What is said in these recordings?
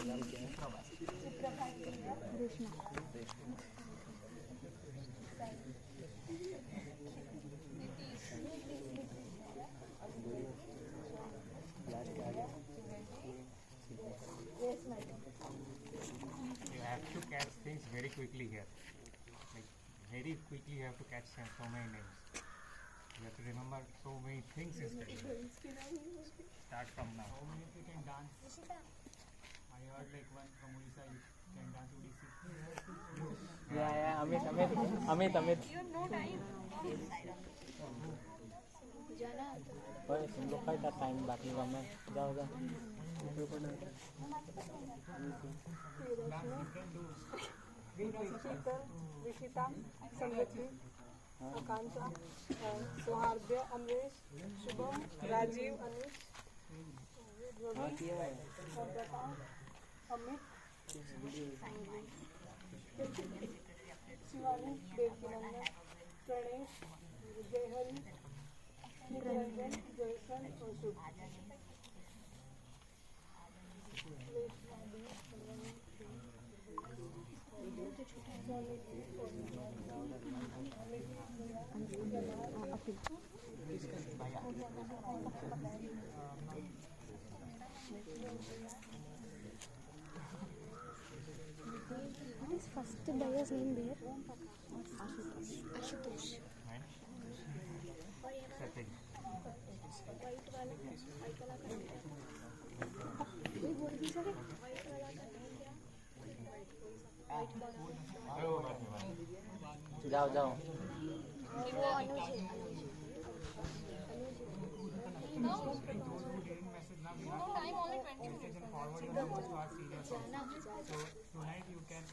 You have to catch things very quickly here. Like very quickly, you have to catch so many names. You have to remember so many things instead. Start from now. How many of you can dance? I heard like one from Odisha, you can dance Odissi. Yeah, Amit. You have no time. पर तुम लोग का time बाकी का मैं जाओ Dance you can do. विशिता, समृद्धि, आकांक्षा, सौहार्द्य, अमरीश, शुभम, राजीव, अनिश, अमित, शिवानी, देवकीनंदन, प्रणेश, जयहरी, निरंजन, जयसन और शुभ। What is first buyer's name there? Ashutosh. Right? Second. White वाला का ये बोल भी सके white वाला का नाम क्या? जाओ वो अनुज है। Those who didn't message now, we have Time only 20 to minutes. forward your numbers to our seniors. So tonight you can.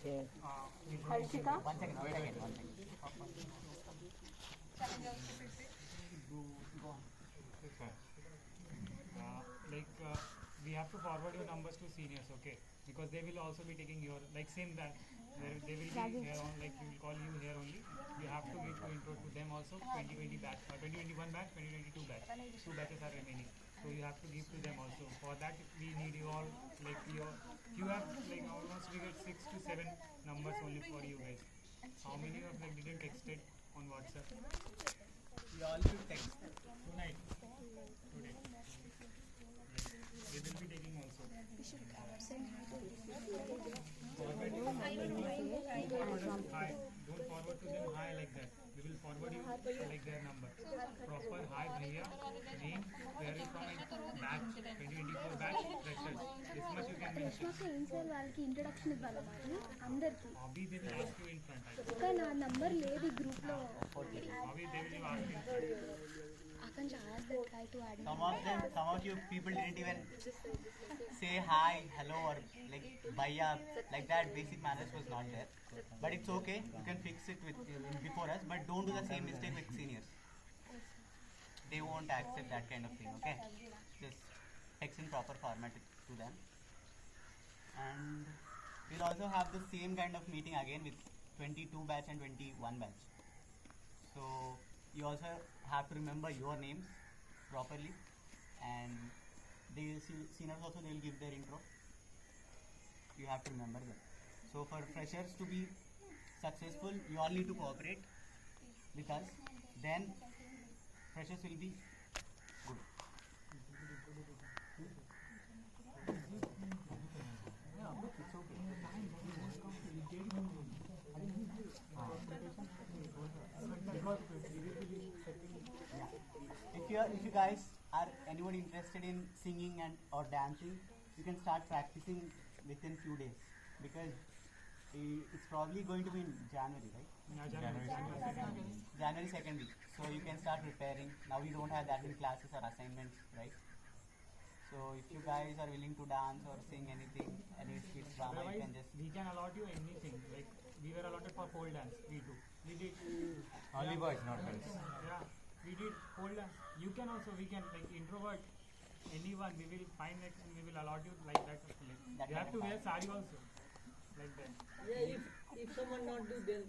Harshita, one second We have to forward your numbers to seniors, okay? Because they will also be taking your same that they will be here on we will call you here only. You have to give intro to them also. 2020 batch, 2021 batch, 2022 batch. 2 batches are remaining, so you have to give to them also. For that we need you all you have almost we get 6 to 7 numbers only for you guys. How many of didn't text it on WhatsApp? We all should text Tonight. Today. They will be taking also. Hi. Don't forward to them hi like that. We will forward you like their number. Proper hi bhaiya, name, where you from and batch, 2024 batch, freshers. This much you can mention. నాకు ఏం sir వాళ్ళకి introduction ఇవ్వాలి మరి అందరికి Abhi they will ask you in front. కానీ నా number లేదు ఈ గ్రూప్ లో Abhi they will ask you in front. Akanksha try to add some of you people didn't even say hi, hello or like bhaiya, like that basic manners was not there. But it's okay, you can fix it with before us, but don't do the same mistake with seniors. They won't accept that kind of thing, okay? Just text in proper format to them. And we'll also have the same kind of meeting again with 22 batch and 21 batch. So you also have to remember your names properly, and the seniors also they will give their intro. You have to remember them. So for freshers to be successful, you all need to cooperate with us. Then freshers will be good. It's okay. If you guys are anyone interested in singing and or dancing, you can start practicing within few days, because it's probably going to be in January, right? January 2nd week. So you can start preparing. Now we don't have that many classes or assignments, right? So if you guys are willing to dance or sing anything, any skits, drama, you can just. We can allot you anything. Like we were allotted for pole dance. We do. We did. Only boys, not girls. Yeah, we did pole dance. You can also. We can introvert anyone. We will find it and we will allot you like that. You have to wear sari also, like that. Yeah, if someone not do then.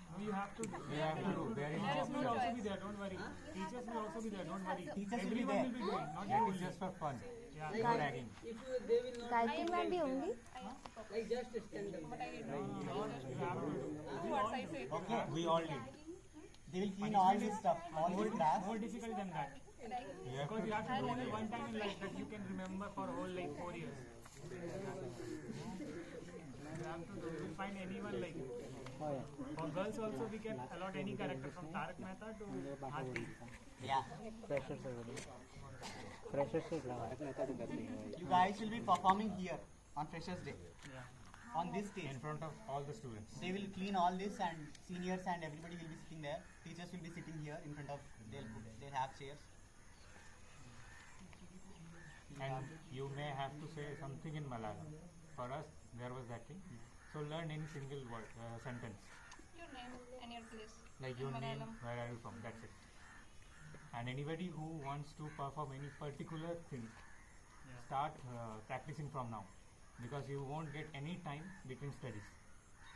No, you have to do. We have to do. There is Teachers will no also be there. Don't worry. Teachers will also be there. Don't worry. Teachers will be Everyone there. will be doing. Not That you. is just for fun. Yeah. No ragging. If you, they will not Gayatri ma'am भी होंगी. like just stand up. Okay, we all did. They will clean all this stuff, all this grass. More difficult than that. You have Because you to, have to do only one time in life that you can remember for whole like 4 years. You have to do, you find anyone like for girls also we can allot any character from Tarak Mehta to Hathi. Yeah. Fresher से बोलो fresher से तारक मेहता तो करते हैं भाई You guys will be performing here on Freshers Day. Yeah. On this stage. in front of all the students. They will clean all this and seniors and everybody will be sitting there. Teachers will be sitting here in front of, they'll have chairs. And you may have to say something in Malayalam. For us, there was that thing. So learn any single word, sentence. Your name and your place. Like your name, where are you from, that's it. And anybody who wants to perform any particular thing, start practicing from now. Because you won't get any time between studies.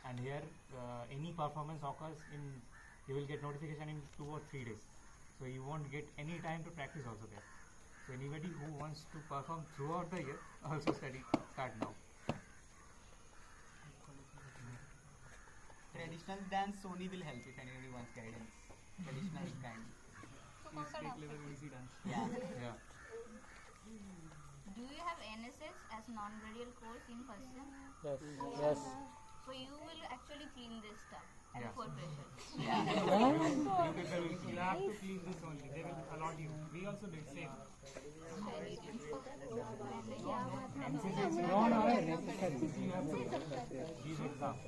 And here, any performance occurs in, you will get notification in 2 or 3 days. So you won't get any time to practice also there. So anybody who wants to perform throughout the year, also start now. Traditional dance, Sony will help if anybody wants guidance. Traditional kind. So कौन सा State dance level करते easy dance. Yeah. Yeah. Do you have NSS as non-burial course in first sem? Yes yes So you will actually clean this stuff and Yeah. for pressure. Yeah. You have to clean this only. They will allot you. We also did same. These exams.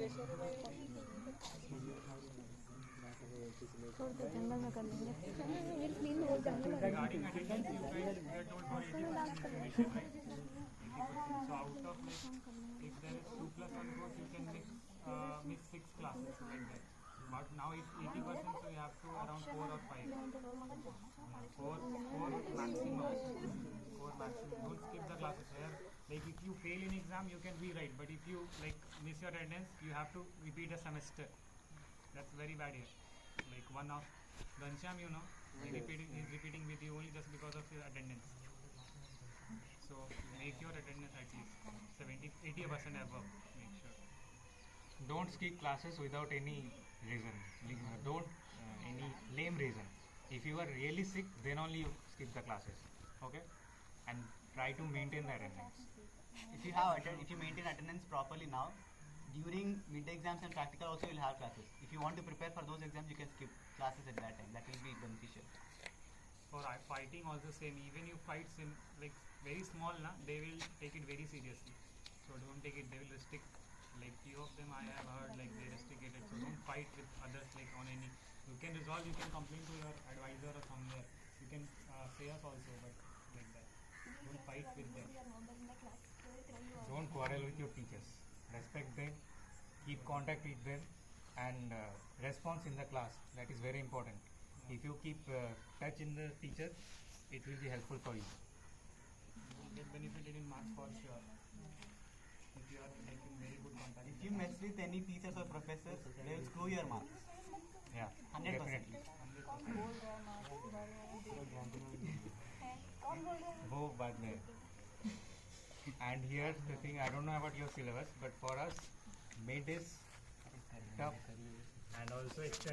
छोड़ दो जंगल में कर लेंगे. We'll clean the whole jungle. Regarding attendance, you guys we are told for 80% reservation, right? 80%. So out of like, if there is 2 plus 1 course, you can miss 6 classes like that. But now it's 80%, so you have to around 4 or 5. 4 maximum. 4 maximum. Don't skip the classes here. Like if you fail in exam, you can rewrite. But if you like miss your attendance, you have to repeat a semester. That's very bad here. Like one of Ghanshyam, you know, he's repeating with you only just because of his attendance. So make your attendance at least 80% above. Make sure. Don't skip classes without any reason. Don't any lame reason. If you are really sick, then only you skip the classes. Okay? And try to maintain the attendance. If you maintain attendance properly now, during mid exams and practical also you'll have classes. If you want to prepare for those exams, you can skip classes at that time. That will be beneficial. For fighting also same. Even you fight like very small, they will take it very seriously. So don't take it. They will restrict. Like few of them I have heard like they restricted it. So don't fight with others like on any. You can resolve. You can complain to your advisor or somewhere. You can say us also, but like that. Don't fight with them. Don't quarrel with your teachers. Respect them, keep contact with them, and response in the class. That is very important. If you keep touch in the teacher, it will be helpful for you. You get benefited in marks for sure. If you are like in very good contact. If you mess with any teachers or professors, they will screw your marks. Yeah, 100%. definitely. वो बाद में. And here's the thing, I don't know about your syllabus, but for us, mid is tough and also extended.